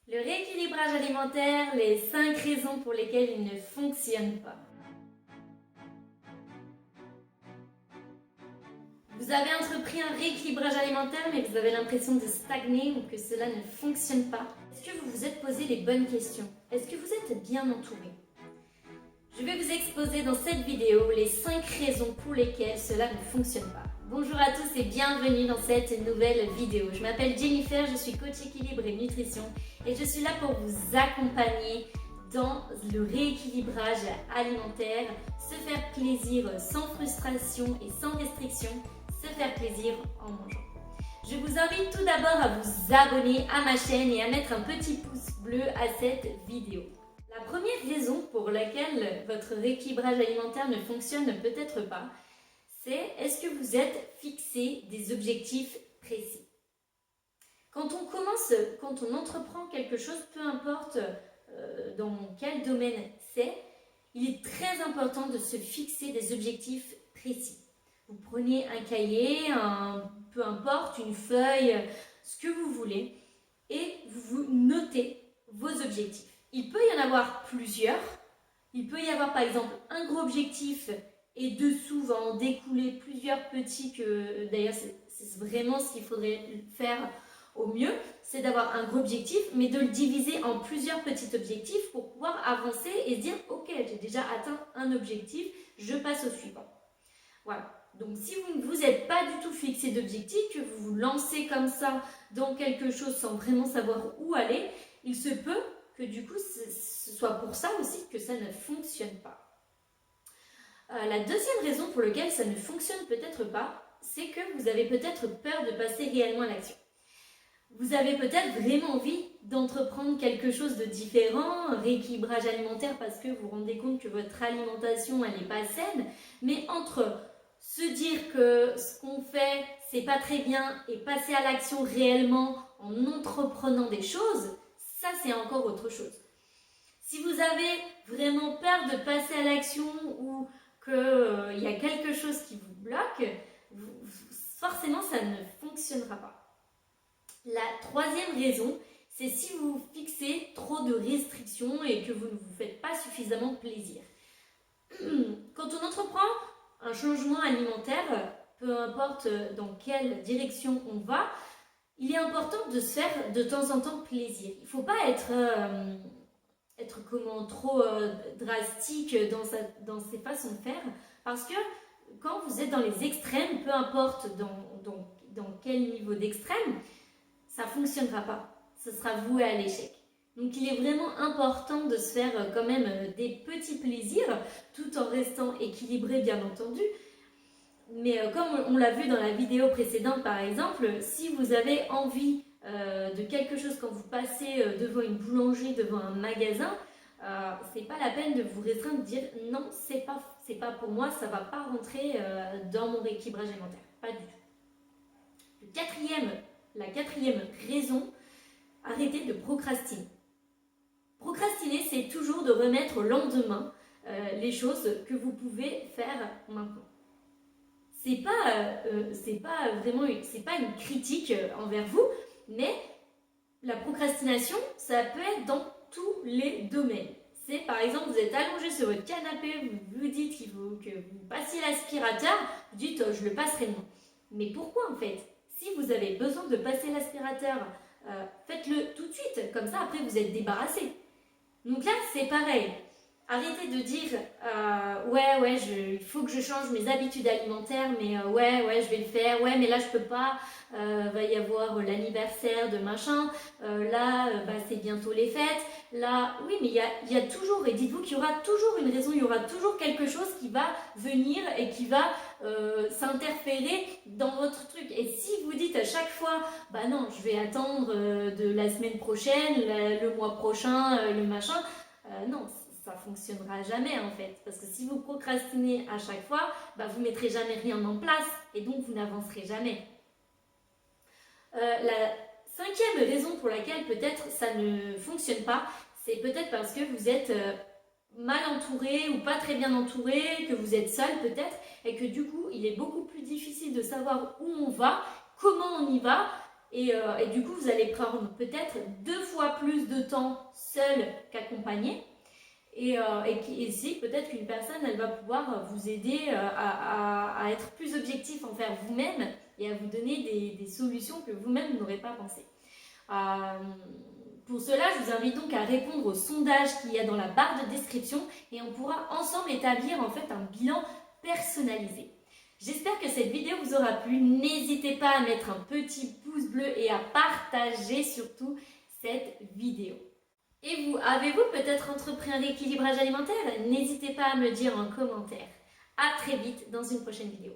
Le rééquilibrage alimentaire, les 5 raisons pour lesquelles il ne fonctionne pas. Vous avez entrepris un rééquilibrage alimentaire mais vous avez l'impression de stagner ou que cela ne fonctionne pas. Est-ce que vous vous êtes posé les bonnes questions? Est-ce que vous êtes bien entouré? Je vais vous exposer dans cette vidéo les 5 raisons pour lesquelles cela ne fonctionne pas. Bonjour à tous et bienvenue dans cette nouvelle vidéo. Je m'appelle Jennifer, je suis coach équilibre et nutrition et je suis là pour vous accompagner dans le rééquilibrage alimentaire, se faire plaisir sans frustration et sans restriction, se faire plaisir en mangeant. Je vous invite tout d'abord à vous abonner à ma chaîne et à mettre un petit pouce bleu à cette vidéo. La première raison pour laquelle votre rééquilibrage alimentaire ne fonctionne peut-être pas, c'est est-ce que vous êtes fixé des objectifs précis? Quand on entreprend quelque chose, peu importe dans quel domaine c'est, il est très important de se fixer des objectifs précis. Vous prenez un cahier, peu importe, une feuille, ce que vous voulez, et vous notez vos objectifs. Il peut y en avoir plusieurs. Il peut y avoir par exemple un gros objectif et dessous va en découler plusieurs petits que d'ailleurs c'est vraiment ce qu'il faudrait faire au mieux, c'est d'avoir un gros objectif mais de le diviser en plusieurs petits objectifs pour pouvoir avancer et se dire ok, j'ai déjà atteint un objectif, je passe au suivant. Voilà. Donc si vous ne vous êtes pas du tout fixé d'objectif, que vous vous lancez comme ça dans quelque chose sans vraiment savoir où aller, il se peut que du coup ce soit pour ça aussi que ça ne fonctionne pas. La deuxième raison pour laquelle ça ne fonctionne peut-être pas, c'est que vous avez peut-être peur de passer réellement à l'action. Vous avez peut-être vraiment envie d'entreprendre quelque chose de différent, un rééquilibrage alimentaire parce que vous vous rendez compte que votre alimentation elle n'est pas saine, mais entre se dire que ce qu'on fait c'est pas très bien et passer à l'action réellement en entreprenant des choses, ça c'est encore autre chose. Si vous avez vraiment peur de passer à l'action ou qu'il y a quelque chose qui vous bloque, forcément ça ne fonctionnera pas. La troisième raison, c'est si vous vous fixez trop de restrictions et que vous ne vous faites pas suffisamment plaisir. Quand on entreprend un changement alimentaire, peu importe dans quelle direction on va, il est important de se faire de temps en temps plaisir. Il ne faut pas être trop drastique dans ses façons de faire, parce que quand vous êtes dans les extrêmes, peu importe dans quel niveau d'extrême, ça ne fonctionnera pas. Ce sera voué à l'échec. Donc il est vraiment important de se faire quand même des petits plaisirs, tout en restant équilibré bien entendu. Mais comme on l'a vu dans la vidéo précédente par exemple, si vous avez envie de quelque chose quand vous passez devant une boulangerie, devant un magasin, c'est pas la peine de vous restreindre, de dire non, c'est pas pour moi, ça va pas rentrer dans mon rééquilibrage alimentaire. Pas du tout. La quatrième raison, arrêtez de procrastiner. Procrastiner, c'est toujours de remettre au lendemain les choses que vous pouvez faire maintenant. C'est pas une critique envers vous, mais la procrastination, ça peut être dans tous les domaines. C'est par exemple, vous êtes allongé sur votre canapé, vous vous dites qu'il faut que vous passiez l'aspirateur, vous dites je le passerai demain. Mais pourquoi en fait? Si vous avez besoin de passer l'aspirateur, faites-le tout de suite, comme ça après vous êtes débarrassé. Donc là c'est pareil. Arrêtez de dire il faut que je change mes habitudes alimentaires, mais je vais le faire, mais là je peux pas, va y avoir l'anniversaire de machin, c'est bientôt les fêtes, là oui mais il y a toujours, et dites-vous qu'il y aura toujours une raison, il y aura toujours quelque chose qui va venir et qui va s'interférer dans votre truc. Et si vous dites à chaque fois non je vais attendre de la semaine prochaine, le mois prochain, le machin, non, ça fonctionnera jamais en fait, parce que si vous procrastinez à chaque fois, vous mettrez jamais rien en place et donc vous n'avancerez jamais. La cinquième raison pour laquelle peut-être ça ne fonctionne pas, c'est peut-être parce que vous êtes mal entouré ou pas très bien entouré, que vous êtes seul peut-être, et que du coup il est beaucoup plus difficile de savoir où on va, comment on y va, Et du coup, vous allez prendre peut-être 2 fois plus de temps seul qu'accompagné. Et si peut-être qu'une personne, elle va pouvoir vous aider à être plus objectif envers vous-même et à vous donner des solutions que vous-même n'aurez pas pensé. Pour cela, je vous invite donc à répondre au sondage qu'il y a dans la barre de description et on pourra ensemble établir en fait un bilan personnalisé. J'espère que cette vidéo vous aura plu. N'hésitez pas à mettre un petit pouce bleu et à partager surtout cette vidéo. Et vous, avez-vous peut-être entrepris un rééquilibrage alimentaire? N'hésitez pas à me le dire en commentaire. À très vite dans une prochaine vidéo.